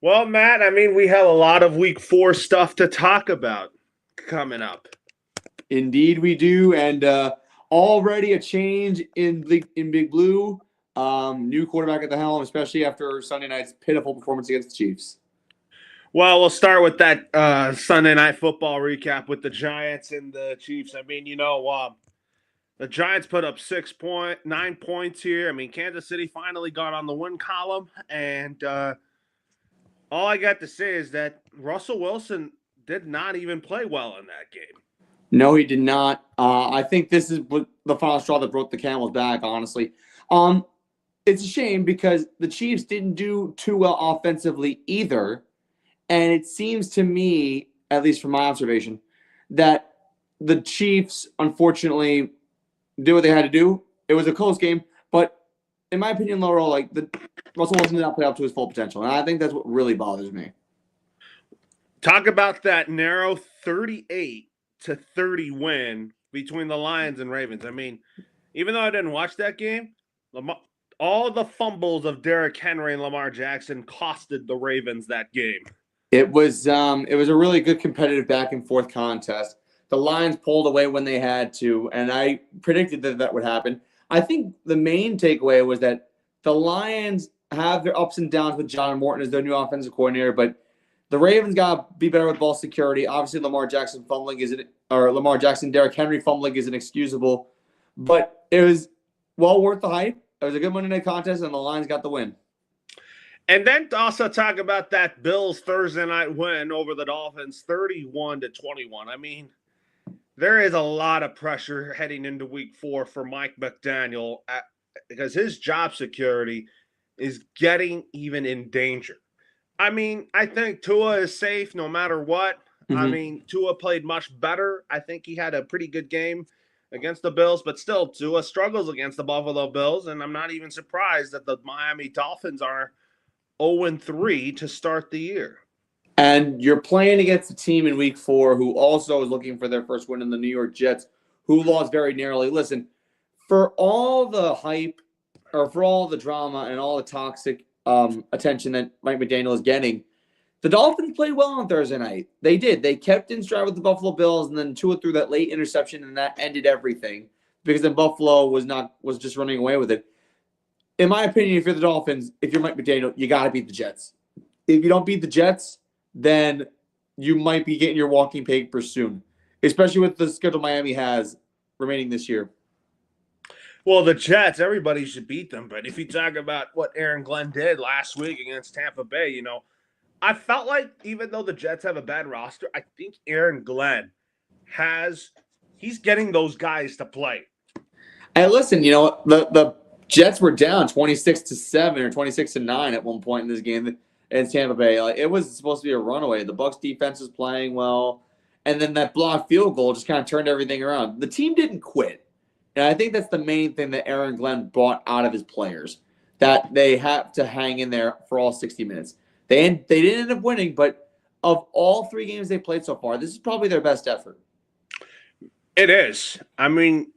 Well, Matt, I mean, we have a lot of week 4 stuff to talk about coming up. Indeed, we do, and already a change in Big Blue. New quarterback at the helm, especially after Sunday night's pitiful performance against the Chiefs. Well, we'll start with that Sunday night football recap with the Giants and the Chiefs. I mean, the Giants put up 9 points here. I mean, Kansas City finally got on the win column, and all I got to say is that Russell Wilson did not even play well in that game. No, he did not. I think this is the final straw that broke the camel's back, honestly. It's a shame because the Chiefs didn't do too well offensively either. And it seems to me, at least from my observation, that the Chiefs, unfortunately, did what they had to do. It was a close game, but in my opinion, Loro, Russell Wilson did not play up to his full potential. And I think that's what really bothers me. Talk about that narrow 38-30 win between the Lions and Ravens. I mean, even though I didn't watch that game, all the fumbles of Derrick Henry and Lamar Jackson costed the Ravens that game. It was a really good competitive back and forth contest. The Lions pulled away when they had to, and I predicted that would happen. I think the main takeaway was that the Lions have their ups and downs with John Morton as their new offensive coordinator, but the Ravens got to be better with ball security. Obviously, Lamar Jackson, Derrick Henry fumbling is inexcusable, but it was well worth the hype. It was a good Monday night contest, and the Lions got the win. And then to also talk about that Bills Thursday night win over the Dolphins, 31-21. I mean, there is a lot of pressure heading into week 4 for Mike McDaniel because his job security is getting even in danger. I mean, I think Tua is safe no matter what. Mm-hmm. I mean, Tua played much better. I think he had a pretty good game against the Bills, but still, Tua struggles against the Buffalo Bills, and I'm not even surprised that the Miami Dolphins are 0-3 to start the year. And you're playing against a team in week 4 who also is looking for their first win in the New York Jets, who lost very narrowly. Listen, for all the hype or for all the drama and all the toxic attention that Mike McDaniel is getting, the Dolphins played well on Thursday night. They did. They kept in stride with the Buffalo Bills, and then Tua threw that late interception, and that ended everything because then Buffalo was just running away with it. In my opinion, if you're the Dolphins, if you're Mike McDaniel, you got to beat the Jets. If you don't beat the Jets, then you might be getting your walking papers soon, especially with the schedule Miami has remaining this year. Well, the Jets, everybody should beat them. But if you talk about what Aaron Glenn did last week against Tampa Bay, I felt like even though the Jets have a bad roster, I think Aaron Glenn he's getting those guys to play. And listen, the Jets were down 26-7 or 26-9 at one point in this game in Tampa Bay. It was supposed to be a runaway. The Bucs defense was playing well, and then that blocked field goal just kind of turned everything around. The team didn't quit, and I think that's the main thing that Aaron Glenn brought out of his players, that they have to hang in there for all 60 minutes. They didn't end up winning, but of all 3 games they played so far, this is probably their best effort. It is. I mean,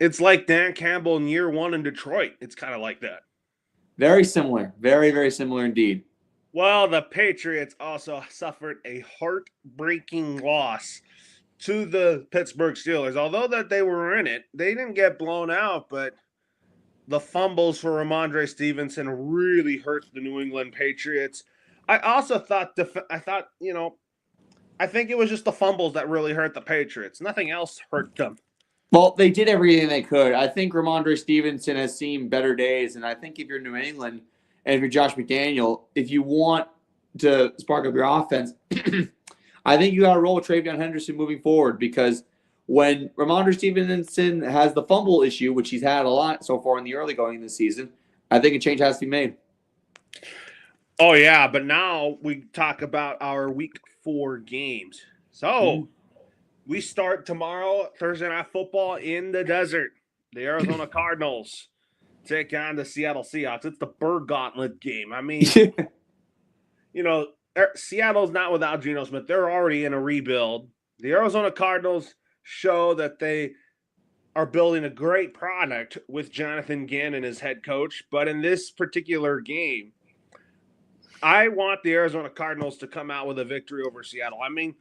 it's like Dan Campbell in year 1 in Detroit. It's kind of like that. Very similar. Very, very similar indeed. Well, the Patriots also suffered a heartbreaking loss to the Pittsburgh Steelers. Although that they were in it, they didn't get blown out, but the fumbles for Ramondre Stevenson really hurt the New England Patriots. I also thought, I think it was just the fumbles that really hurt the Patriots. Nothing else hurt them. Well, they did everything they could. I think Ramondre Stevenson has seen better days, and I think if you're New England and if you're Josh McDaniel, if you want to spark up your offense, I think you got to roll with Travion Henderson moving forward, because when Ramondre Stevenson has the fumble issue, which he's had a lot so far in the early going this season, I think a change has to be made. Oh, yeah, but now we talk about our week 4 games. So we start tomorrow, Thursday Night Football in the desert. The Arizona Cardinals take on the Seattle Seahawks. It's the Bird Gauntlet game. I mean, Seattle's not without Geno Smith. They're already in a rebuild. The Arizona Cardinals show that they are building a great product with Jonathan Gannon as head coach. But in this particular game, I want the Arizona Cardinals to come out with a victory over Seattle. I mean,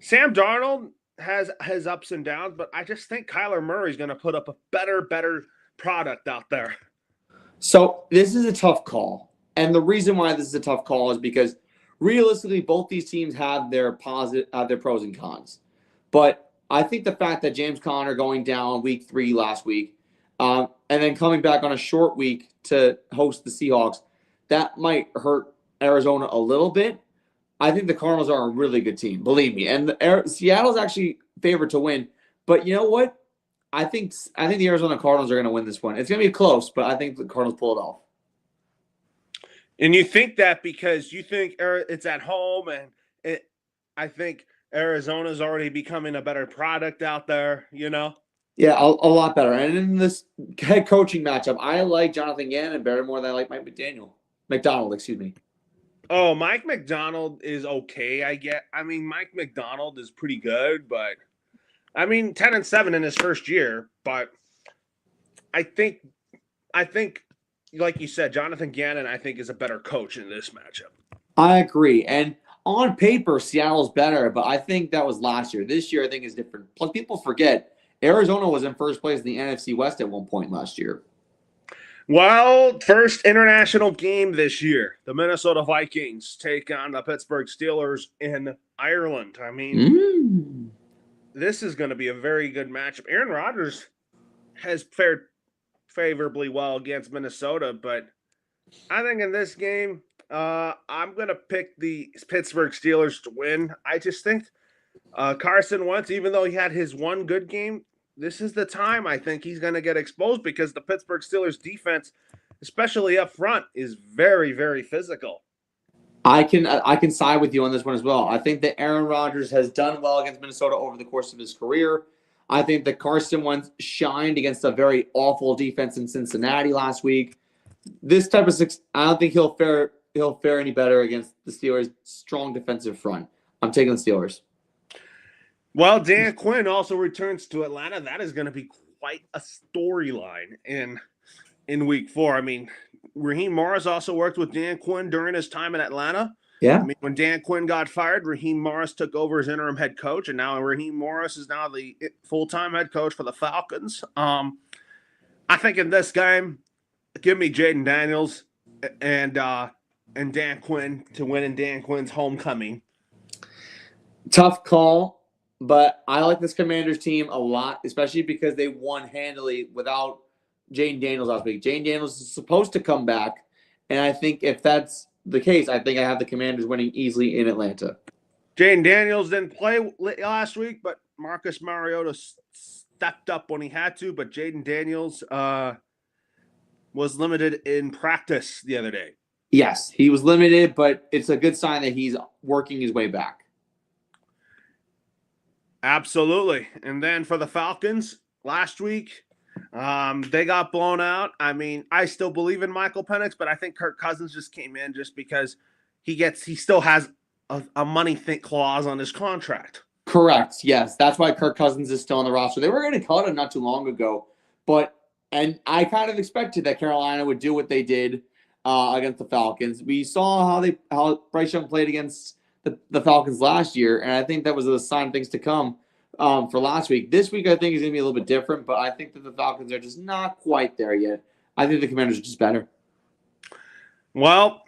Sam Darnold has his ups and downs, but I just think Kyler Murray's going to put up a better product out there. So this is a tough call. And the reason why this is a tough call is because realistically, both these teams have their their pros and cons. But I think the fact that James Conner going down week 3 last week, and then coming back on a short week to host the Seahawks, that might hurt Arizona a little bit. I think the Cardinals are a really good team, believe me. And Seattle's actually favored to win. But you know what? I think the Arizona Cardinals are going to win this one. It's going to be close, but I think the Cardinals pull it off. And you think that because you think it's at home, and I think Arizona's already becoming a better product out there, you know? Yeah, a lot better. And in this head coaching matchup, I like Jonathan Gannon better more than I like Mike McDonald, excuse me. Oh, Mike McDonald is okay, I get. I mean, Mike McDonald is pretty good, but I mean, 10-7 in his first year, but I think like you said, Jonathan Gannon, I think, is a better coach in this matchup. I agree. And on paper, Seattle's better, but I think that was last year. This year, I think is different. Plus, people forget Arizona was in first place in the NFC West at one point last year. Well, first international game this year. The Minnesota Vikings take on the Pittsburgh Steelers in Ireland. I mean, this is going to be a very good matchup. Aaron Rodgers has fared favorably well against Minnesota, but I think in this game, I'm going to pick the Pittsburgh Steelers to win. I just think Carson Wentz, even though he had his one good game, this is the time I think he's going to get exposed because the Pittsburgh Steelers defense, especially up front, is very, very physical. I can side with you on this one as well. I think that Aaron Rodgers has done well against Minnesota over the course of his career. I think that Carson Wentz shined against a very awful defense in Cincinnati last week. This type of I don't think he'll fare any better against the Steelers' strong defensive front. I'm taking the Steelers. Well, Dan Quinn also returns to Atlanta. That is going to be quite a storyline in week 4. I mean, Raheem Morris also worked with Dan Quinn during his time in Atlanta. Yeah. I mean, when Dan Quinn got fired, Raheem Morris took over as interim head coach, and now Raheem Morris is now the full-time head coach for the Falcons. I think in this game, give me Jaden Daniels and Dan Quinn to win in Dan Quinn's homecoming. Tough call. But I like this Commanders team a lot, especially because they won handily without Jaden Daniels last week. Jaden Daniels is supposed to come back, and I think if that's the case, I think I have the Commanders winning easily in Atlanta. Jaden Daniels didn't play last week, but Marcus Mariota stepped up when he had to. But Jaden Daniels was limited in practice the other day. Yes, he was limited, but it's a good sign that he's working his way back. Absolutely. And then for the Falcons, last week, they got blown out. I mean, I still believe in Michael Penix, but I think Kirk Cousins just came in just because he still has a money clause on his contract. Correct. Yes, that's why Kirk Cousins is still on the roster. They were going to cut him not too long ago, and I kind of expected that Carolina would do what they did against the Falcons. We saw how Bryce Young played against the Falcons last year, and I think that was a sign of things to come for last week. This week, I think is going to be a little bit different, but I think that the Falcons are just not quite there yet. I think the Commanders are just better. Well,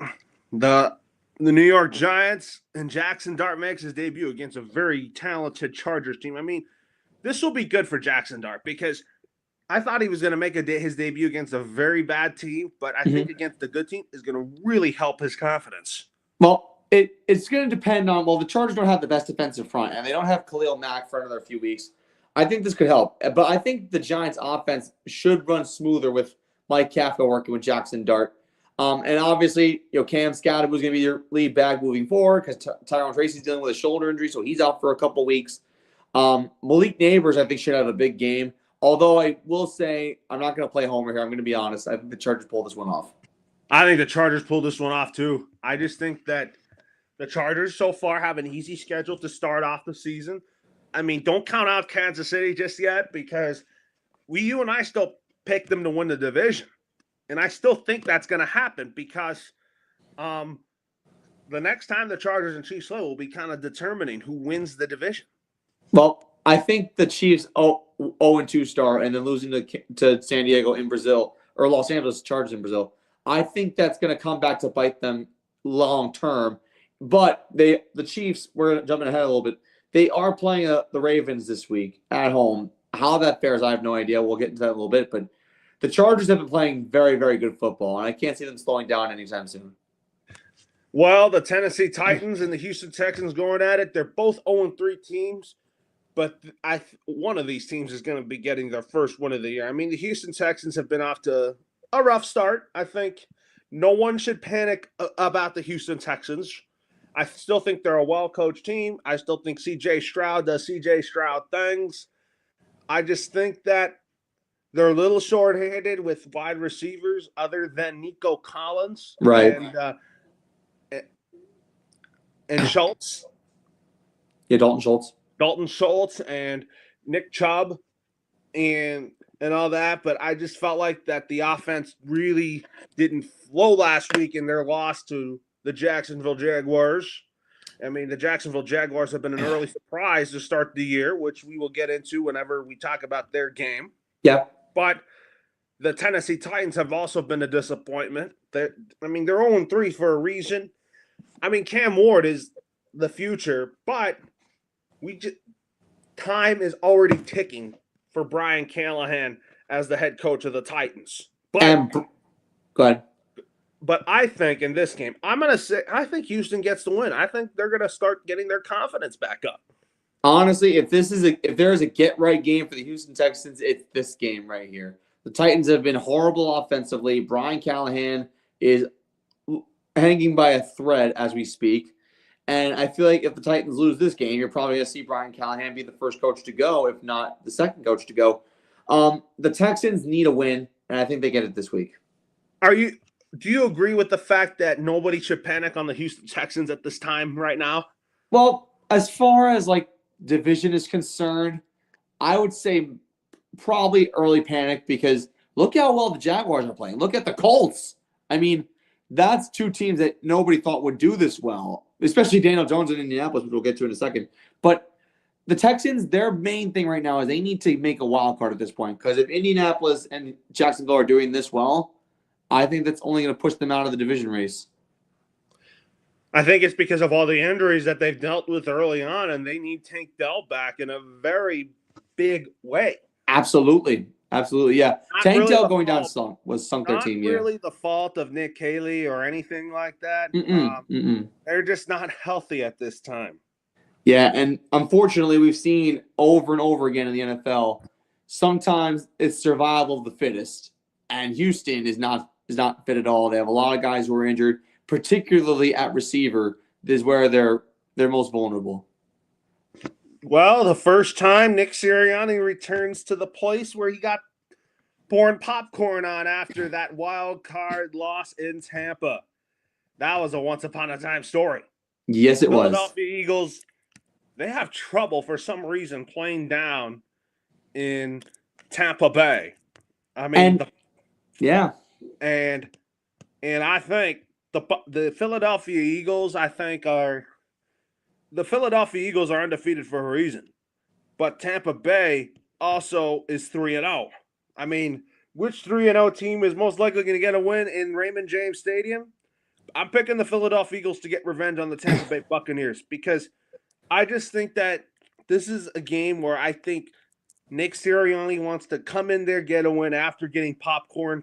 the New York Giants and Jackson Dart makes his debut against a very talented Chargers team. I mean, this will be good for Jackson Dart because I thought he was going to make his debut against a very bad team, but I think against a good team is going to really help his confidence. Well, it's going to depend on, the Chargers don't have the best defensive front, and they don't have Khalil Mack for another few weeks. I think this could help. But I think the Giants' offense should run smoother with Mike Kafka working with Jackson Dart. And obviously, Cam Scattergood was going to be your lead back moving forward because Tyrone Tracy's dealing with a shoulder injury, so he's out for a couple weeks. Malik Neighbors, I think, should have a big game. Although I will say, I'm not going to play homer here. I'm going to be honest. I think the Chargers pulled this one off. I think the Chargers pulled this one off, too. I just think that the Chargers so far have an easy schedule to start off the season. I mean, don't count out Kansas City just yet because you and I still picked them to win the division. And I still think that's going to happen because the next time the Chargers and Chiefs play will be kind of determining who wins the division. Well, I think the Chiefs 0-2 start and then losing to San Diego in Brazil or Los Angeles Chargers in Brazil. I think that's going to come back to bite them long term. But the Chiefs, we're jumping ahead a little bit. They are playing the Ravens this week at home. How that fares, I have no idea. We'll get into that in a little bit. But the Chargers have been playing very, very good football, and I can't see them slowing down anytime soon. Well, the Tennessee Titans and the Houston Texans going at it. They're both 0-3 teams, but one of these teams is going to be getting their first win of the year. I mean, the Houston Texans have been off to a rough start. I think no one should panic about the Houston Texans. I still think they're a well-coached team. I still think C.J. Stroud does C.J. Stroud things. I just think that they're a little short-handed with wide receivers other than Nico Collins. Right. And Schultz. Yeah, Dalton Schultz and Nick Chubb and all that. But I just felt like that the offense really didn't flow last week in their loss to the Jacksonville Jaguars. I mean, the Jacksonville Jaguars have been an early surprise to start the year, which we will get into whenever we talk about their game. Yeah. But the Tennessee Titans have also been a disappointment. They're 0-3 for a reason. I mean, Cam Ward is the future, but time is already ticking for Brian Callahan as the head coach of the Titans. But go ahead. But I think in this game, I think Houston gets the win. I think they're going to start getting their confidence back up. Honestly, if there is a get right game for the Houston Texans, it's this game right here. The Titans have been horrible offensively. Brian Callahan is hanging by a thread as we speak. And I feel like if the Titans lose this game, you're probably going to see Brian Callahan be the first coach to go, if not the second coach to go. The Texans need a win, and I think they get it this week. Do you agree with the fact that nobody should panic on the Houston Texans at this time right now? Well, as far as like division is concerned, I would say probably early panic because look how well the Jaguars are playing. Look at the Colts. I mean, that's two teams that nobody thought would do this well, especially Daniel Jones in Indianapolis, which we'll get to in a second. But the Texans, their main thing right now is they need to make a wild card at this point because if Indianapolis and Jacksonville are doing this well, I think that's only going to push them out of the division race. I think it's because of all the injuries that they've dealt with early on, and they need Tank Dell back in a very big way. Absolutely, yeah. Tank Dell going down sunk their team. Not really the fault of Nick Caley or anything like that. They're just not healthy at this time. Yeah, and unfortunately, we've seen over and over again in the NFL, sometimes it's survival of the fittest, and Houston is not fit at all. They have a lot of guys who are injured, particularly at receiver. This is where they're most vulnerable. Well, the first time Nick Sirianni returns to the place where he got pouring popcorn on after that wild card loss in Tampa. That was a once upon a time story. Yes, it was. Philadelphia Eagles, they have trouble for some reason playing down in Tampa Bay. I mean, and I think the Philadelphia Eagles, the Philadelphia Eagles are undefeated for a reason. But Tampa Bay also is 3-0. I mean, which 3-0 team is most likely going to get a win in Raymond James Stadium? I'm picking the Philadelphia Eagles to get revenge on the Tampa Bay Buccaneers because I just think that this is a game where I think Nick Sirianni wants to come in there, get a win after getting popcorn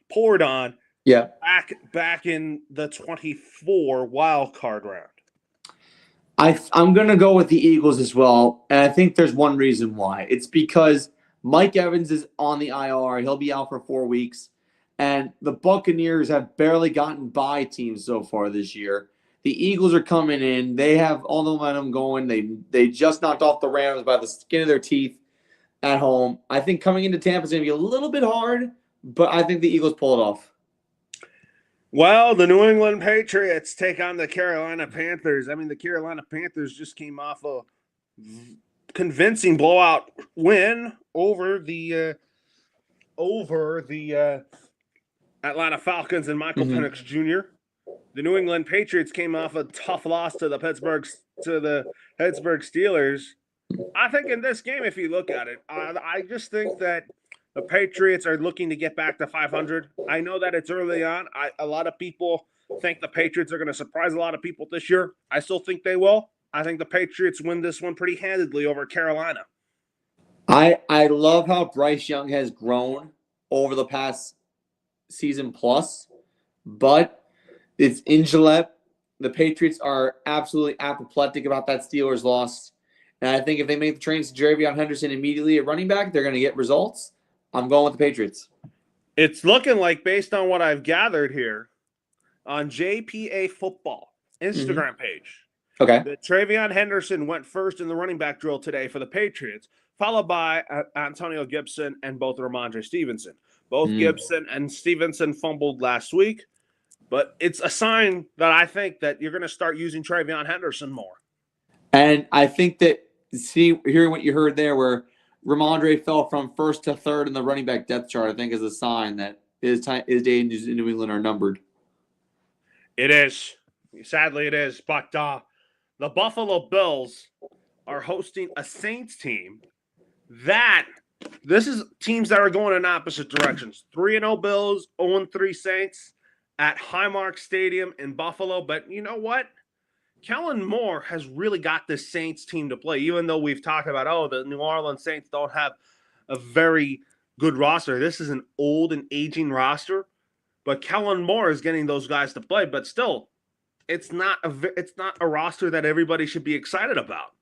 poured on. Yeah. Back in the 24 wild card round. I'm going to go with the Eagles as well, and I think there's one reason why. It's because Mike Evans is on the IR. He'll be out for 4 weeks, and the Buccaneers have barely gotten by teams so far this year. The Eagles are coming in. They have all the momentum going. They just knocked off the Rams by the skin of their teeth at home. I think coming into Tampa is going to be a little bit hard, but I think the Eagles pull it off. Well, the New England Patriots take on the Carolina Panthers. I mean, the Carolina Panthers just came off a convincing blowout win over the Atlanta Falcons and Michael Penix Jr. The New England Patriots came off a tough loss to the Pittsburgh Steelers. I think in this game, if you look at it, I just think that the Patriots are looking to get back to 500. I know that it's early on. A lot of people think the Patriots are going to surprise a lot of people this year. I still think they will. I think the Patriots win this one pretty handedly over Carolina. I love how Bryce Young has grown over the past season plus, but it's in Gillette. The Patriots are absolutely apoplectic about that Steelers loss. And I think if they make the trades to Jaravion Henderson immediately at running back, they're going to get results. I'm going with the Patriots. It's looking like, based on what I've gathered here, on JPA Football Instagram page, that Travion Henderson went first in the running back drill today for the Patriots, followed by Antonio Gibson and both Ramondre Stevenson. Both Gibson and Stevenson fumbled last week, but it's a sign that I think that you're going to start using Travion Henderson more. And I think that, hearing what you heard there, where Ramondre fell from first to third in the running back depth chart, I think is a sign that his days in New England are numbered. It is. Sadly, it is. But the Buffalo Bills are hosting a Saints team this is teams that are going in opposite directions. 3-0 Bills, 0-3 Saints at Highmark Stadium in Buffalo. But you know what? Kellen Moore has really got this Saints team to play, even though we've talked about, the New Orleans Saints don't have a very good roster. This is an old and aging roster, but Kellen Moore is getting those guys to play. But still, it's not a roster that everybody should be excited about.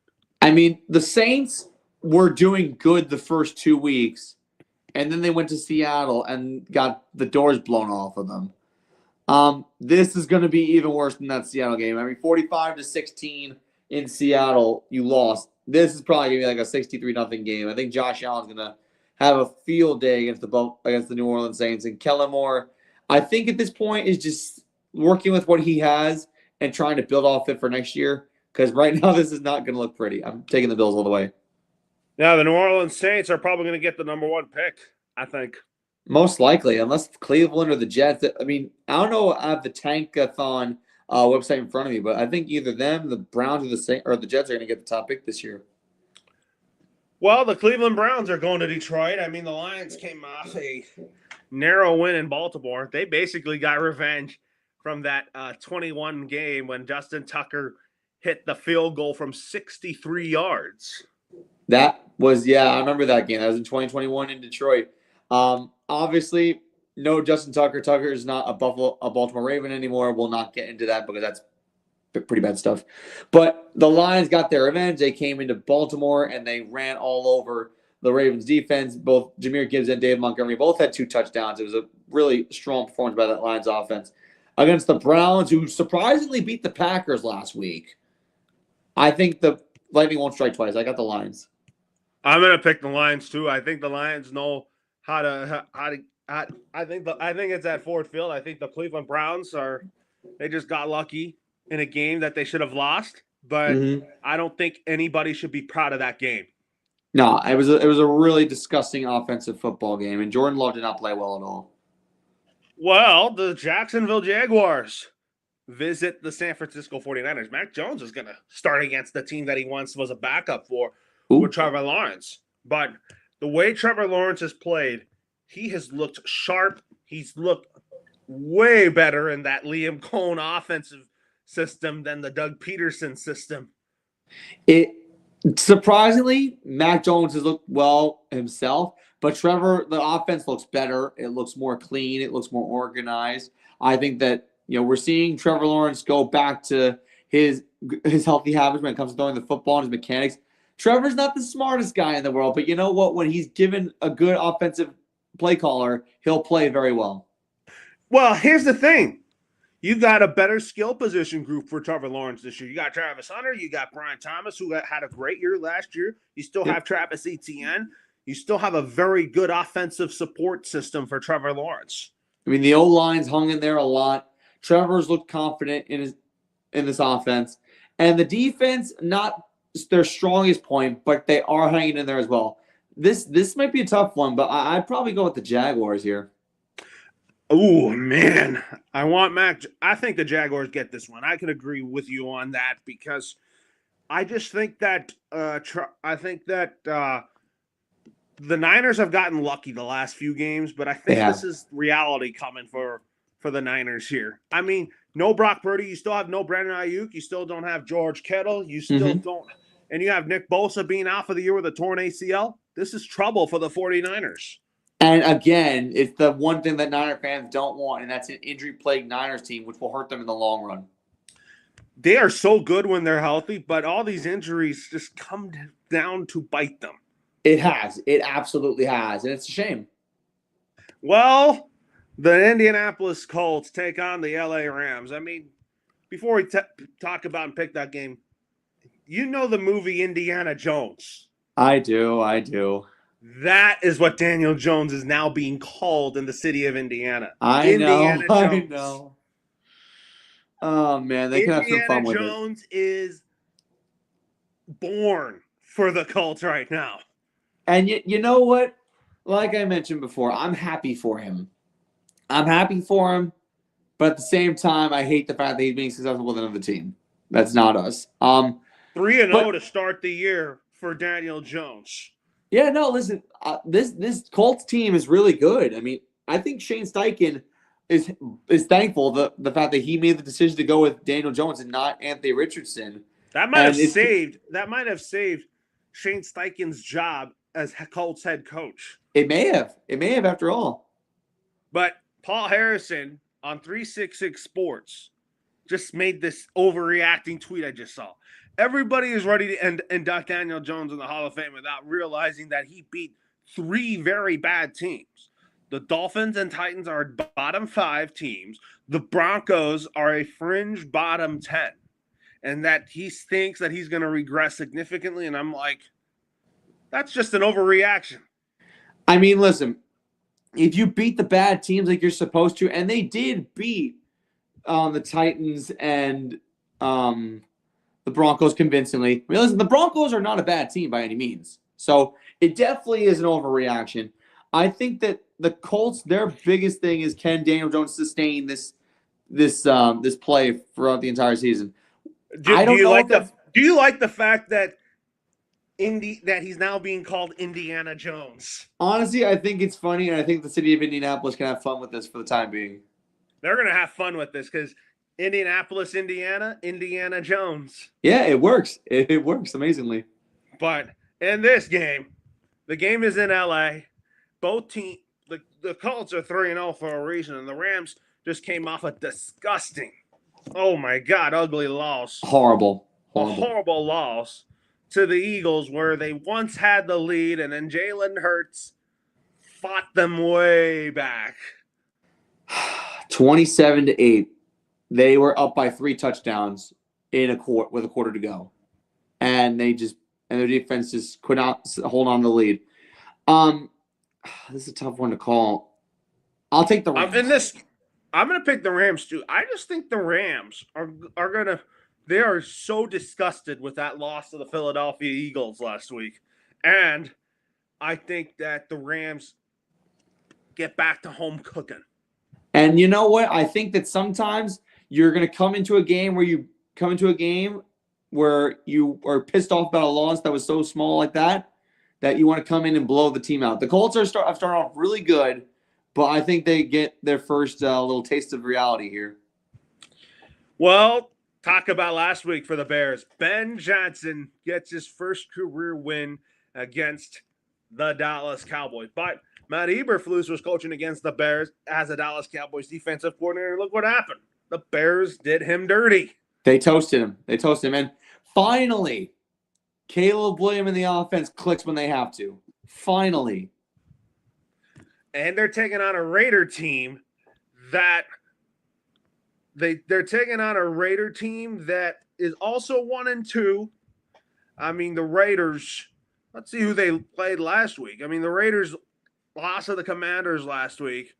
I mean, the Saints were doing good the first 2 weeks, and then they went to Seattle and got the doors blown off of them. This is going to be even worse than that Seattle game. I mean, 45-16 in Seattle, you lost. This is probably going to be like a 63-0 game. I think Josh Allen's going to have a field day against the New Orleans Saints. And Kellen Moore, I think at this point, is just working with what he has and trying to build off it for next year. Because right now, this is not going to look pretty. I'm taking the Bills all the way. Now, the New Orleans Saints are probably going to get the number 1 pick, I think. Most likely, unless Cleveland or the Jets. I mean, I don't know. I have the Tankathon website in front of me, but I think either them, the Browns, or the Jets are going to get the top pick this year. Well, the Cleveland Browns are going to Detroit. I mean, the Lions came off a narrow win in Baltimore. They basically got revenge from that 21 game when Justin Tucker hit the field goal from 63 yards. That was, I remember that game. That was in 2021 in Detroit. Obviously, no Justin Tucker. Tucker is not a Baltimore Raven anymore. We'll not get into that because that's pretty bad stuff. But the Lions got their revenge. They came into Baltimore and they ran all over the Ravens defense. Both Jahmyr Gibbs and Dave Montgomery both had 2 touchdowns. It was a really strong performance by that Lions offense against the Browns, who surprisingly beat the Packers last week. I think the lightning won't strike twice. I got the Lions. I'm going to pick the Lions too. I think the Lions know how to. I think it's at Ford Field. I think the Cleveland Browns they just got lucky in a game that they should have lost. But I don't think anybody should be proud of that game. No, it was a really disgusting offensive football game, and Jordan Love did not play well at all. Well, the Jacksonville Jaguars visit the San Francisco 49ers. Mac Jones is going to start against the team that he once was a backup for with Trevor Lawrence. But the way Trevor Lawrence has played, he has looked sharp. He's looked way better in that Liam Cohen offensive system than the Doug Peterson system. Surprisingly, Mac Jones has looked well himself, but Trevor, the offense looks better. It looks more clean. It looks more organized. I think that we're seeing Trevor Lawrence go back to his healthy habits when it comes to throwing the football and his mechanics. Trevor's not the smartest guy in the world, but you know what? When he's given a good offensive play caller, he'll play very well. Well, here's the thing. You got a better skill position group for Trevor Lawrence this year. You got Travis Hunter. You got Brian Thomas, who had a great year last year. You still have Travis Etienne. You still have a very good offensive support system for Trevor Lawrence. I mean, the O-line's hung in there a lot. Trevor's looked confident in this offense. And the defense, not their strongest point, but they are hanging in there as well. This might be a tough one, but I'd probably go with the Jaguars here. Oh man, I want Mac. I think the Jaguars get this one. I can agree with you on that because I just think that the Niners have gotten lucky the last few games, but I They think this have. is reality coming for the Niners here. I mean, no Brock Purdy, you still have no Brandon Ayuk, you still don't have George Kittle, you still Mm-hmm. don't, and you have Nick Bosa being out for the year with a torn ACL. This is trouble for the 49ers. And again, it's the one thing that Niner fans don't want, and that's an injury-plagued Niners team, which will hurt them in the long run. They are so good when they're healthy, but all these injuries just come down to bite them. It has. It absolutely has, and it's a shame. Well, the Indianapolis Colts take on the LA Rams. I mean, before we talk about and pick that game, you know the movie Indiana Jones. I do. That is what Daniel Jones is now being called in the city of Indiana. I know. Indiana I Jones. know. Oh, man, they can have some Indiana fun with it. Jones is born for the Colts right now. And you know what? Like I mentioned before, I'm happy for him. I'm happy for him, but at the same time, I hate the fact that he's being successful with another team. That's not us. 3-0 to start the year for Daniel Jones. Yeah, no, listen, this Colts team is really good. I mean, I think Shane Steichen is thankful the fact that he made the decision to go with Daniel Jones and not Anthony Richardson. That might have saved Shane Steichen's job as Colts head coach. It may have after all. But Paul Harrison on 366 Sports just made this overreacting tweet I just saw. Everybody is ready to induct Daniel Jones in the Hall of Fame without realizing that he beat 3 very bad teams. The Dolphins and Titans are bottom 5 teams. The Broncos are a fringe bottom 10. And that he thinks that he's going to regress significantly. And I'm like, that's just an overreaction. I mean, listen, if you beat the bad teams like you're supposed to, and they did beat the Titans and the Broncos convincingly. I mean, listen, the Broncos are not a bad team by any means. So it definitely is an overreaction. I think that the Colts, their biggest thing is, can Daniel Jones sustain this play throughout the entire season? Do you like the fact that he's now being called Indiana Jones? Honestly, I think it's funny, and I think the city of Indianapolis can have fun with this for the time being. They're going to have fun with this because Indianapolis, Indiana Jones. Yeah, it works. It works amazingly. But in this game, the game is in LA. Both teams, the Colts are 3-0 for a reason, and the Rams just came off a disgusting, oh my God, ugly loss. Horrible. A horrible loss to the Eagles where they once had the lead, and then Jalen Hurts fought them way back. 27-8. They were up by 3 touchdowns with a quarter to go, and their defense just could not hold on to the lead. This is a tough one to call. I'll take the Rams. I'm going to pick the Rams too. I just think the Rams they are so disgusted with that loss to the Philadelphia Eagles last week, and I think that the Rams get back to home cooking. And you know what? I think that sometimes you're going to come into a game where you are pissed off about a loss that was so small like that you want to come in and blow the team out. The Colts have started off really good, but I think they get their first little taste of reality here. Well, talk about last week for the Bears. Ben Johnson gets his first career win against the Dallas Cowboys. But Matt Eberflus was coaching against the Bears as a Dallas Cowboys defensive coordinator. Look what happened. The Bears did him dirty. They toasted him. And finally, Caleb Williams in the offense clicks when they have to. Finally. And they're taking on a Raider team that they're taking on a Raider team that is also 1-2. I mean, the Raiders, let's see who they played last week. I mean, the Raiders lost to the Commanders last week,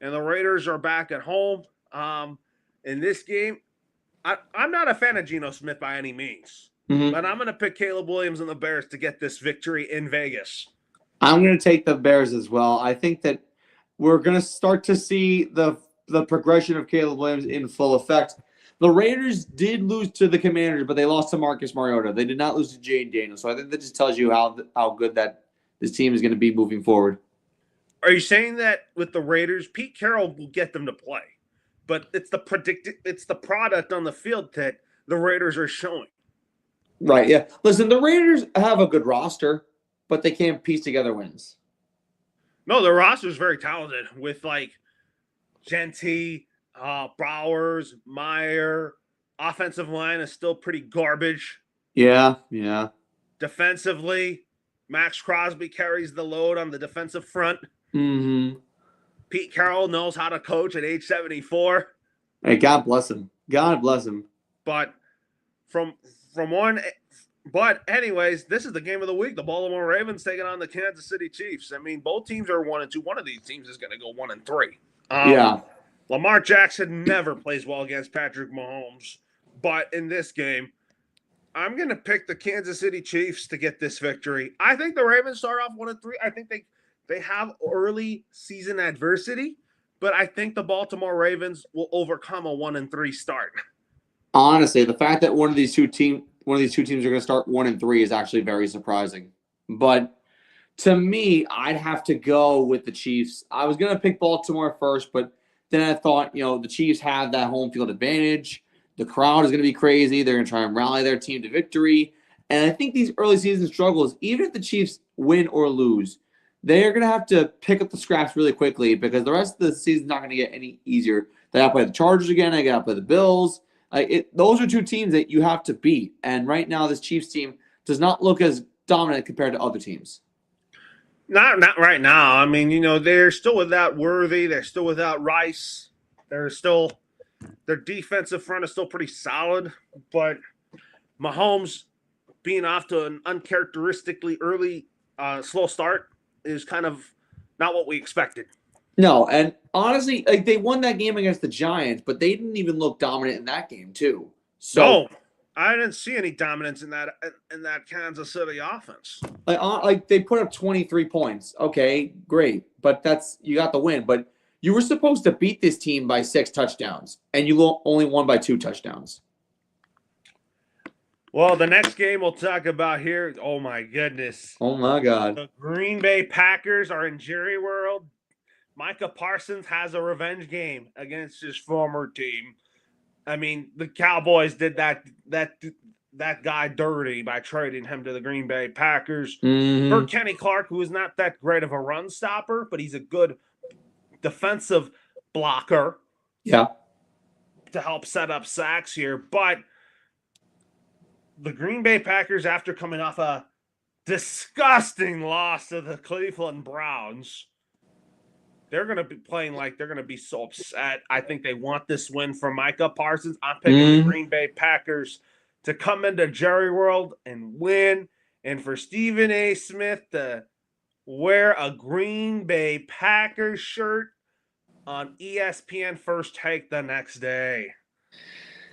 and the Raiders are back at home. In this game, I'm not a fan of Geno Smith by any means, but I'm going to pick Caleb Williams and the Bears to get this victory in Vegas. I'm going to take the Bears as well. I think that we're going to start to see the progression of Caleb Williams in full effect. The Raiders did lose to the Commanders, but they lost to Marcus Mariota. They did not lose to Jane Daniels. So I think that just tells you how good that this team is going to be moving forward. Are you saying that with the Raiders, Pete Carroll will get them to play, but it's the product on the field that the Raiders are showing? Right, yeah. Listen, the Raiders have a good roster, but they can't piece together wins. No, the roster is very talented with like Genty, Bowers, Meyer. Offensive line is still pretty garbage. Yeah. Defensively, Max Crosby carries the load on the defensive front. Mm-hmm. Pete Carroll knows how to coach at age 74. Hey, God bless him. God bless him. But anyways, this is the game of the week. The Baltimore Ravens taking on the Kansas City Chiefs. I mean, both teams are 1-2. One of these teams is going to go 1-3. Yeah. Lamar Jackson never plays well against Patrick Mahomes. But in this game, I'm going to pick the Kansas City Chiefs to get this victory. I think the Ravens start off 1-3. I think they have early season adversity, but I think the Baltimore Ravens will overcome a 1-3 start. Honestly, the fact that one of these two teams are going to start 1-3 is actually very surprising. But to me, I'd have to go with the Chiefs. I was going to pick Baltimore first, but then I thought, the Chiefs have that home field advantage. The crowd is going to be crazy. They're going to try and rally their team to victory. And I think these early season struggles, even if the Chiefs win or lose, they're going to have to pick up the scraps really quickly because the rest of the season's not going to get any easier. They got to play the Chargers again. They got to play the Bills. Those are two teams that you have to beat. And right now, this Chiefs team does not look as dominant compared to other teams. Not right now. I mean, they're still without Worthy. They're still without Rice. Their defensive front is still pretty solid. But Mahomes being off to an uncharacteristically early slow start is kind of not what we expected. No, and honestly, they won that game against the Giants, but they didn't even look dominant in that game too. So no, I didn't see any dominance in that Kansas City offense. Like they put up 23 points. Okay, great, but you got the win. But you were supposed to beat this team by 6 touchdowns, and you only won by 2 touchdowns. Well, the next game we'll talk about here. Oh my goodness! Oh my God! The Green Bay Packers are in Jerry World. Micah Parsons has a revenge game against his former team. I mean, the Cowboys did that guy dirty by trading him to the Green Bay Packers. Mm-hmm. For Kenny Clark, who is not that great of a run stopper, but he's a good defensive blocker. Yeah. To help set up sacks here. But the Green Bay Packers, after coming off a disgusting loss to the Cleveland Browns, they're going to be playing like they're going to be so upset. I think they want this win from Micah Parsons. I'm picking the Green Bay Packers to come into Jerry World and win. And for Stephen A. Smith to wear a Green Bay Packers shirt on ESPN First Take the next day.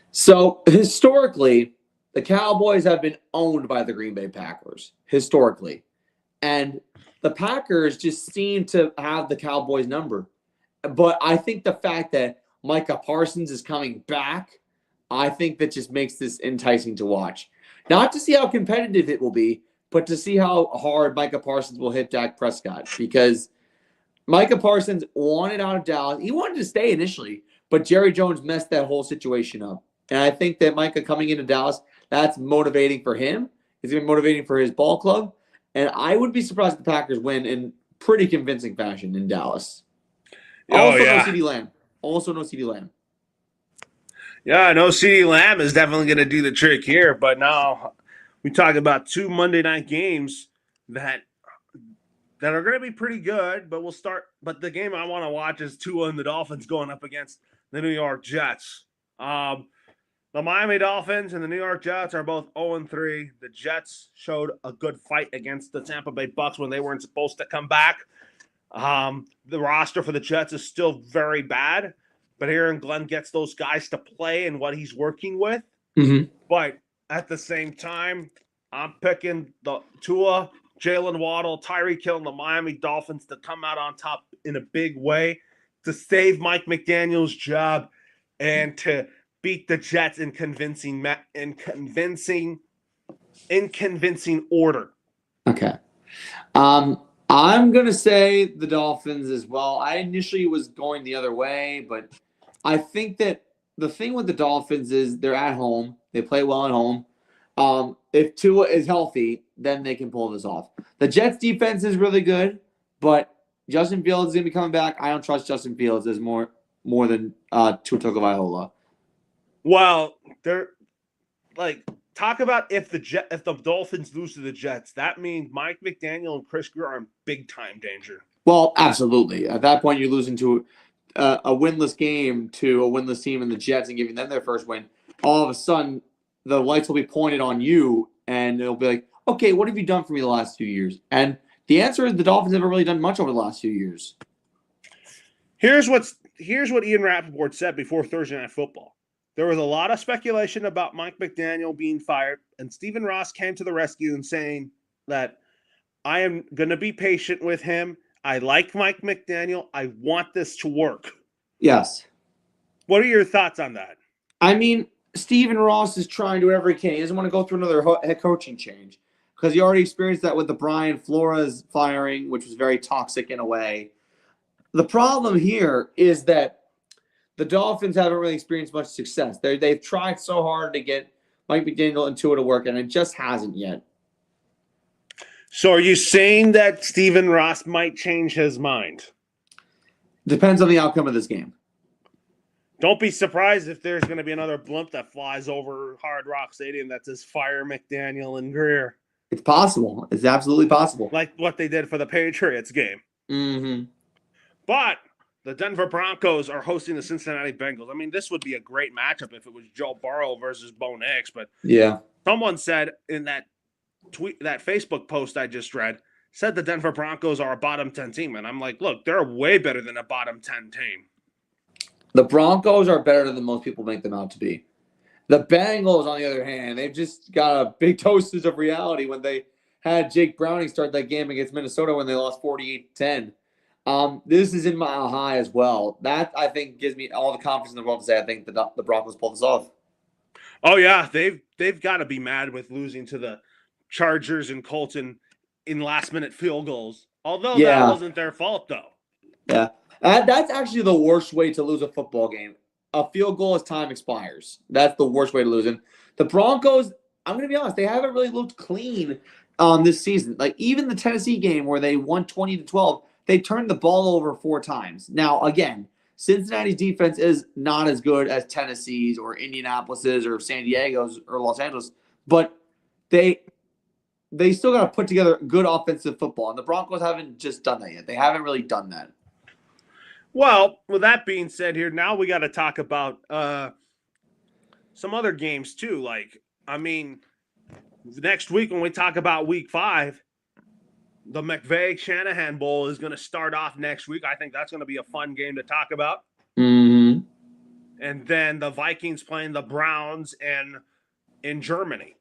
So historically, the Cowboys have been owned by the Green Bay Packers. Historically. And the Packers just seem to have the Cowboys number. But I think the fact that Micah Parsons is coming back, I think that just makes this enticing to watch. Not to see how competitive it will be, but to see how hard Micah Parsons will hit Dak Prescott. Because Micah Parsons wanted out of Dallas. He wanted to stay initially, but Jerry Jones messed that whole situation up. And I think that Micah coming into Dallas, that's motivating for him. It's going to be motivating for his ball club. And I would be surprised if the Packers win in pretty convincing fashion in Dallas. No CeeDee Lamb. Also no CeeDee Lamb. Yeah, no CeeDee Lamb is definitely going to do the trick here. But now we talk about 2 Monday night games that are going to be pretty good. But But the game I want to watch is Tua and the Dolphins going up against the New York Jets. The Miami Dolphins and the New York Jets are both 0-3. The Jets showed a good fight against the Tampa Bay Bucks when they weren't supposed to come back. The roster for the Jets is still very bad, but Aaron Glenn gets those guys to play and what he's working with. Mm-hmm. But at the same time, I'm picking the Tua Jalen Waddle, Tyreek Hill, and the Miami Dolphins to come out on top in a big way to save Mike McDaniel's job and to beat the Jets in convincing order. Okay. I'm going to say the Dolphins as well. I initially was going the other way, but I think that the thing with the Dolphins is they're at home. They play well at home. If Tua is healthy, then they can pull this off. The Jets defense is really good, but Justin Fields is going to be coming back. I don't trust Justin Fields as more than Tua Tagovailoa. Well, they're like talk about if the Dolphins lose to the Jets, that means Mike McDaniel and Chris Greer are in big time danger. Well, absolutely. At that point, you're losing to a winless game to a winless team in the Jets and giving them their first win. All of a sudden, the lights will be pointed on you, and it'll be like, okay, what have you done for me the last 2 years? And the answer is the Dolphins haven't really done much over the last few years. Here's what Ian Rappaport said before Thursday Night Football. There was a lot of speculation about Mike McDaniel being fired, and Stephen Ross came to the rescue and saying that I am going to be patient with him. I like Mike McDaniel. I want this to work. Yes. What are your thoughts on that? I mean, Stephen Ross is trying to do whatever he can. He doesn't want to go through another head coaching change because he already experienced that with the Brian Flores firing, which was very toxic in a way. The problem here is that the Dolphins haven't really experienced much success. They've tried so hard to get Mike McDaniel and Tua to work, and it just hasn't yet. So are you saying that Stephen Ross might change his mind? Depends on the outcome of this game. Don't be surprised if there's going to be another blimp that flies over Hard Rock Stadium that says fire McDaniel and Greer. It's possible. It's absolutely possible. Like what they did for the Patriots game. Mm-hmm. But the Denver Broncos are hosting the Cincinnati Bengals. I mean, this would be a great matchup if it was Joe Burrow versus Bo Nix. But yeah, someone said in that Facebook post I just read, said the Denver Broncos are a bottom 10 team. And I'm like, look, they're way better than a bottom 10 team. The Broncos are better than most people make them out to be. The Bengals, on the other hand, they've just got a big dosage of reality when they had Jake Browning start that game against Minnesota when they lost 48-10. This is in Mile High as well. That, I think, gives me all the confidence in the world to say I think the Broncos pull this off. Oh, yeah. They've got to be mad with losing to the Chargers and Colts in last-minute field goals. Although that wasn't their fault, though. Yeah. That's actually the worst way to lose a football game. A field goal as time expires. That's the worst way to lose. And the Broncos, I'm going to be honest, they haven't really looked clean this season. Like, even the Tennessee game where they won 20-12, they turned the ball over 4 times. Now, again, Cincinnati's defense is not as good as Tennessee's or Indianapolis's or San Diego's or Los Angeles, but they still got to put together good offensive football. And the Broncos haven't just done that yet. They haven't really done that. Well, with that being said here, now we got to talk about some other games too. Like, I mean, next week when we talk about week 5, the McVay-Shanahan Bowl is going to start off next week. I think that's going to be a fun game to talk about. Mm-hmm. And then the Vikings playing the Browns in Germany.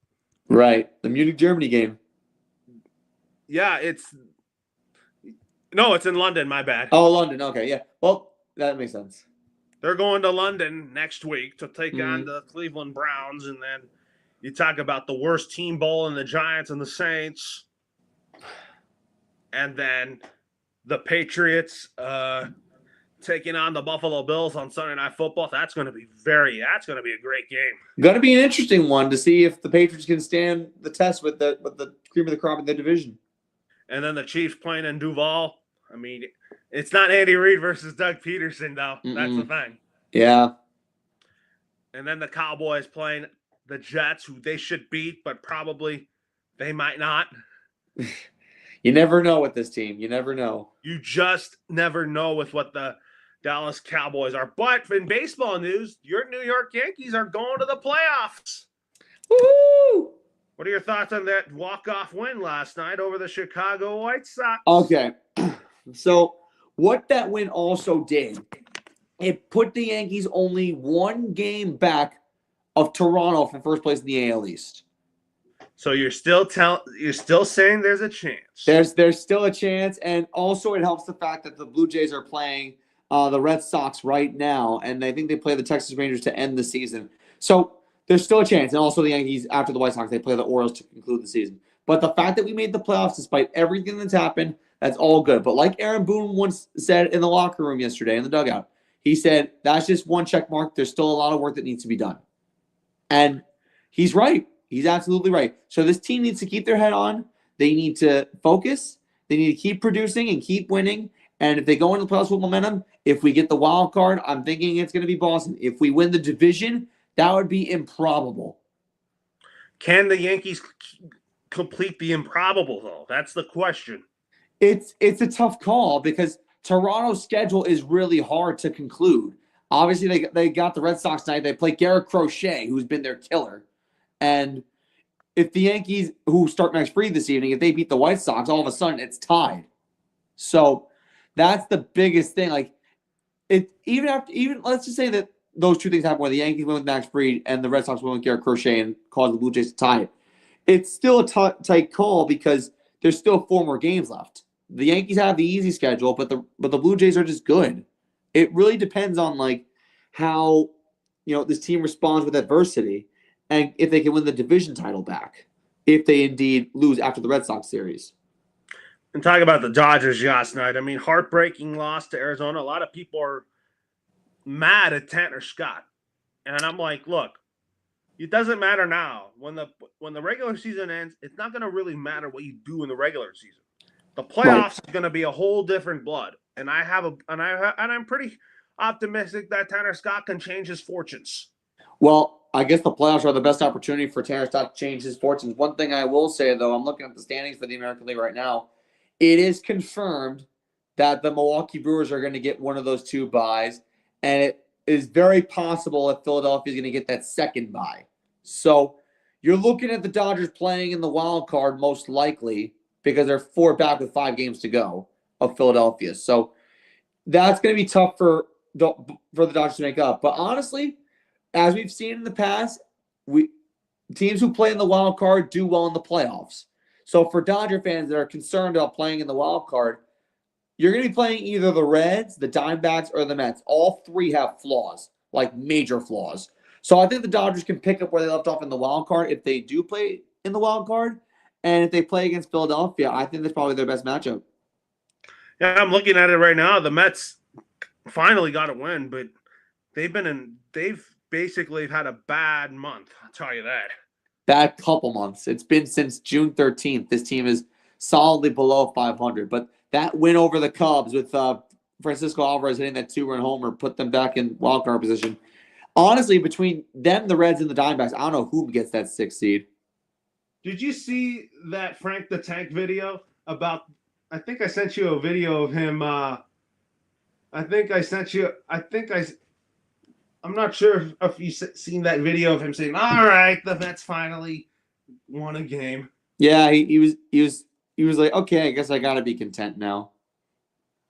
Right. The Munich-Germany game. Yeah, it's in London, my bad. Oh, London. Okay, yeah. Well, that makes sense. They're going to London next week to take on the Cleveland Browns, and then you talk about the worst team bowl in the Giants and the Saints. And then the Patriots taking on the Buffalo Bills on Sunday Night Football. That's going to be a great game. Going to be an interesting one to see if the Patriots can stand the test with the cream of the crop in their division. And then the Chiefs playing in Duval. I mean, it's not Andy Reid versus Doug Peterson, though. Mm-mm. That's the thing. Yeah. And then the Cowboys playing the Jets, who they should beat, but probably they might not. You never know with this team. You never know. You just never know with what the Dallas Cowboys are. But in baseball news, your New York Yankees are going to the playoffs. Woo! What are your thoughts on that walk-off win last night over the Chicago White Sox? Okay. So what that win also did, it put the Yankees only 1 game back of Toronto for first place in the AL East. So you're still saying there's a chance. There's still a chance, and also it helps the fact that the Blue Jays are playing the Red Sox right now, and I think they play the Texas Rangers to end the season. So there's still a chance, and also the Yankees after the White Sox they play the Orioles to conclude the season. But the fact that we made the playoffs despite everything that's happened, that's all good. But like Aaron Boone once said in the locker room yesterday in the dugout, he said that's just one check mark. There's still a lot of work that needs to be done, and he's right. He's absolutely right. So this team needs to keep their head on. They need to focus. They need to keep producing and keep winning. And if they go into the playoffs with momentum, if we get the wild card, I'm thinking it's going to be Boston. If we win the division, that would be improbable. Can the Yankees complete the improbable, though? That's the question. It's a tough call because Toronto's schedule is really hard to conclude. Obviously, they got the Red Sox tonight. They play Garrett Crochet, who's been their killer. And if the Yankees, who start match free this evening, if they beat the White Sox, all of a sudden it's tied. So that's the biggest thing. Like, even let's just say that those two things happen where the Yankees win with Max Fried and the Red Sox win with Garrett Crochet and cause the Blue Jays to tie it. It's still a tight call because there's still 4 more games left. The Yankees have the easy schedule, but the Blue Jays are just good. It really depends on like how this team responds with adversity. And if they can win the division title back, if they indeed lose after the Red Sox series. And talk about the Dodgers last night. I mean, heartbreaking loss to Arizona. A lot of people are mad at Tanner Scott. And I'm like, look, it doesn't matter now. When the regular season ends, it's not going to really matter what you do in the regular season. The playoffs is going to be a whole different blood. And I'm pretty optimistic that Tanner Scott can change his fortunes. Well, I guess the playoffs are the best opportunity for Tanner Scott to change his fortunes. One thing I will say, though, I'm looking at the standings for the American League right now. It is confirmed that the Milwaukee Brewers are going to get one of those 2 byes, and it is very possible that Philadelphia is going to get that second bye. So you're looking at the Dodgers playing in the wild card most likely because they're 4 back with 5 games to go of Philadelphia. So that's going to be tough for the Dodgers to make up. But honestly, as we've seen in the past, teams who play in the wild card do well in the playoffs. So for Dodger fans that are concerned about playing in the wild card, you're going to be playing either the Reds, the Diamondbacks, or the Mets. All 3 have flaws, like major flaws. So I think the Dodgers can pick up where they left off in the wild card if they do play in the wild card. And if they play against Philadelphia, I think that's probably their best matchup. Yeah, I'm looking at it right now. The Mets finally got a win, but they've basically had a bad month. I'll tell you that. Bad couple months. It's been since June 13th. This team is solidly below 500. But that win over the Cubs with Francisco Alvarez hitting that 2-run homer put them back in wildcard position. Honestly, between them, the Reds, and the Diamondbacks, I don't know who gets that 6th seed. Did you see that Frank the Tank video about? I think I sent you a video of him. I'm not sure if you've seen that video of him saying, "All right, the Mets finally won a game." Yeah, he was like, okay, I guess I got to be content now.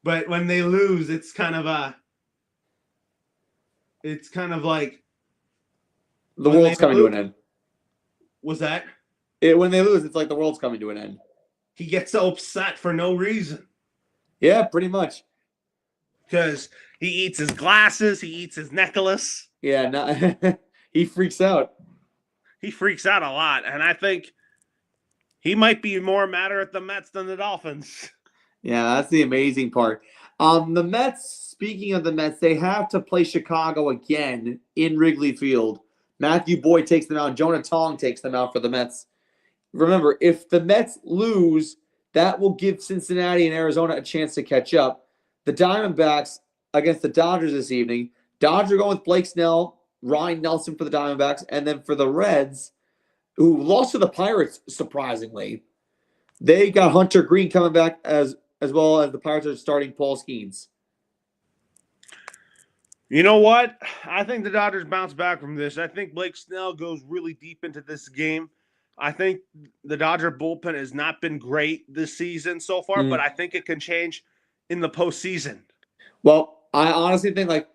But when they lose, it's kind of like the world's coming to an end. Was that? When they lose, it's like the world's coming to an end. He gets so upset for no reason. Yeah, pretty much. Because he eats his glasses, he eats his necklace. Yeah, he freaks out. He freaks out a lot, and I think he might be more mad at the Mets than the Dolphins. Yeah, that's the amazing part. The Mets, speaking of the Mets, they have to play Chicago again in Wrigley Field. Matthew Boyd takes them out. Jonah Tong takes them out for the Mets. Remember, if the Mets lose, that will give Cincinnati and Arizona a chance to catch up. The Diamondbacks against the Dodgers this evening. Dodgers are going with Blake Snell, Ryan Nelson for the Diamondbacks, and then for the Reds, who lost to the Pirates, surprisingly, they got Hunter Green coming back as well as the Pirates are starting Paul Skeens. You know what? I think the Dodgers bounce back from this. I think Blake Snell goes really deep into this game. I think the Dodger bullpen has not been great this season so far, but I think it can change in the postseason. Well, I honestly think like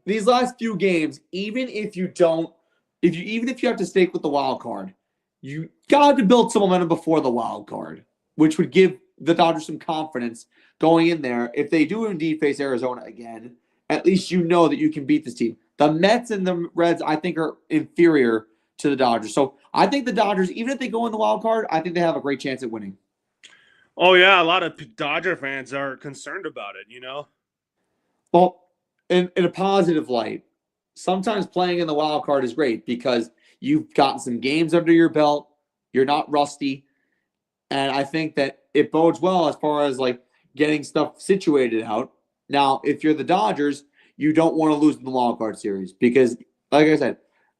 these last few games, even if you have to stake with the wild card, you got to build some momentum before the wild card, which would give the Dodgers some confidence going in there. If they do indeed face Arizona again, at least you know that you can beat this team. The Mets and the Reds, I think, are inferior to the Dodgers. So I think the Dodgers, even if they go in the wild card, I think they have a great chance at winning. Oh, yeah, a lot of Dodger fans are concerned about it, you know? Well, in a positive light, sometimes playing in the wild card is great because you've gotten some games under your belt. You're not rusty. And I think that it bodes well as far as like getting stuff situated out. Now, if you're the Dodgers, you don't want to lose in the wild card series because, like I said,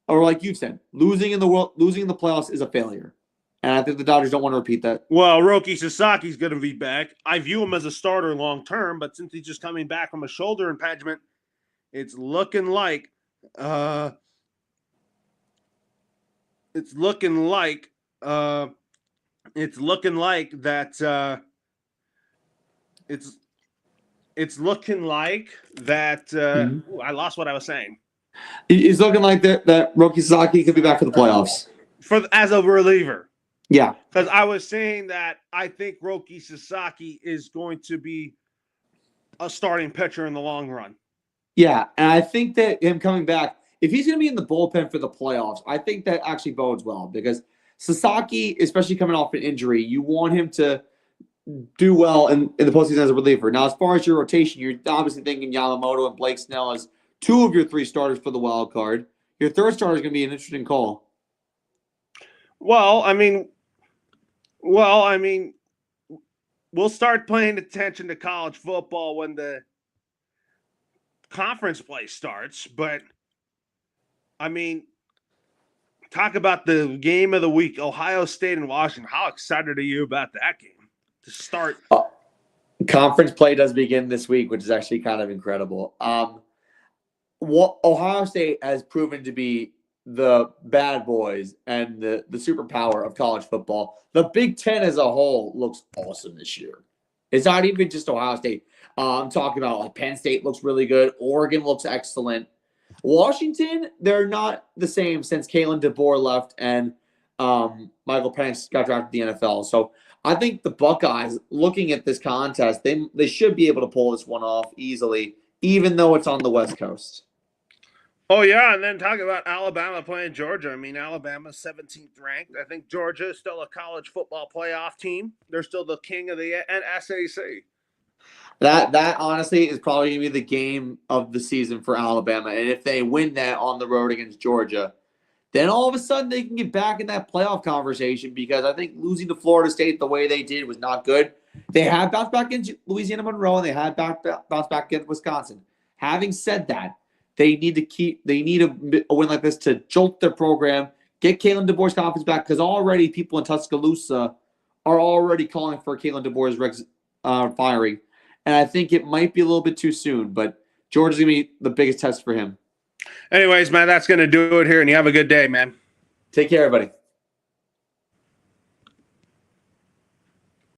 or like you've said, losing in the playoffs is a failure. And I think the Dodgers don't want to repeat that. Well, Roki Sasaki's going to be back. I view him as a starter long term, but since he's just coming back from a shoulder impingement, it's looking like that it's looking like that I lost what I was saying. He's looking like that Roki Sasaki could be back for the playoffs. As a reliever. Yeah. Because I was saying that I think Roki Sasaki is going to be a starting pitcher in the long run. Yeah, and I think that him coming back, if he's going to be in the bullpen for the playoffs, I think that actually bodes well because Sasaki, especially coming off an injury, you want him to do well in the postseason as a reliever. Now, as far as your rotation, you're obviously thinking Yamamoto and Blake Snell as two of your three starters for the wild card. Your third starter is going to be an interesting call. Well, I mean, we'll start paying attention to college football when the conference play starts. But, I mean, talk about the game of the week, Ohio State and Washington. How excited are you about that game to start? Conference play does begin this week, which is actually kind of incredible. Ohio State has proven to be the bad boys and the superpower of college football. The Big Ten as a whole looks awesome this year. It's not even just Ohio State. I'm talking about like Penn State looks really good. Oregon looks excellent. Washington, they're not the same since Kalen DeBoer left and Michael Penix got drafted to the NFL. So I think the Buckeyes, looking at this contest, they should be able to pull this one off easily, even though it's on the West Coast. Oh, yeah, and then talk about Alabama playing Georgia. I mean, Alabama's 17th ranked. I think Georgia is still a college football playoff team. They're still the king of the SAC. That honestly is probably going to be the game of the season for Alabama. And if they win that on the road against Georgia, then all of a sudden they can get back in that playoff conversation because I think losing to Florida State the way they did was not good. They had bounced back in Louisiana Monroe and they had bounced back in Wisconsin. Having said that, they need a win like this to jolt their program, get Kalen DeBoer's confidence back because already people in Tuscaloosa are already calling for Kalen DeBoer's firing. And I think it might be a little bit too soon, but Georgia's going to be the biggest test for him. Anyways, man, that's going to do it here, and you have a good day, man. Take care, everybody.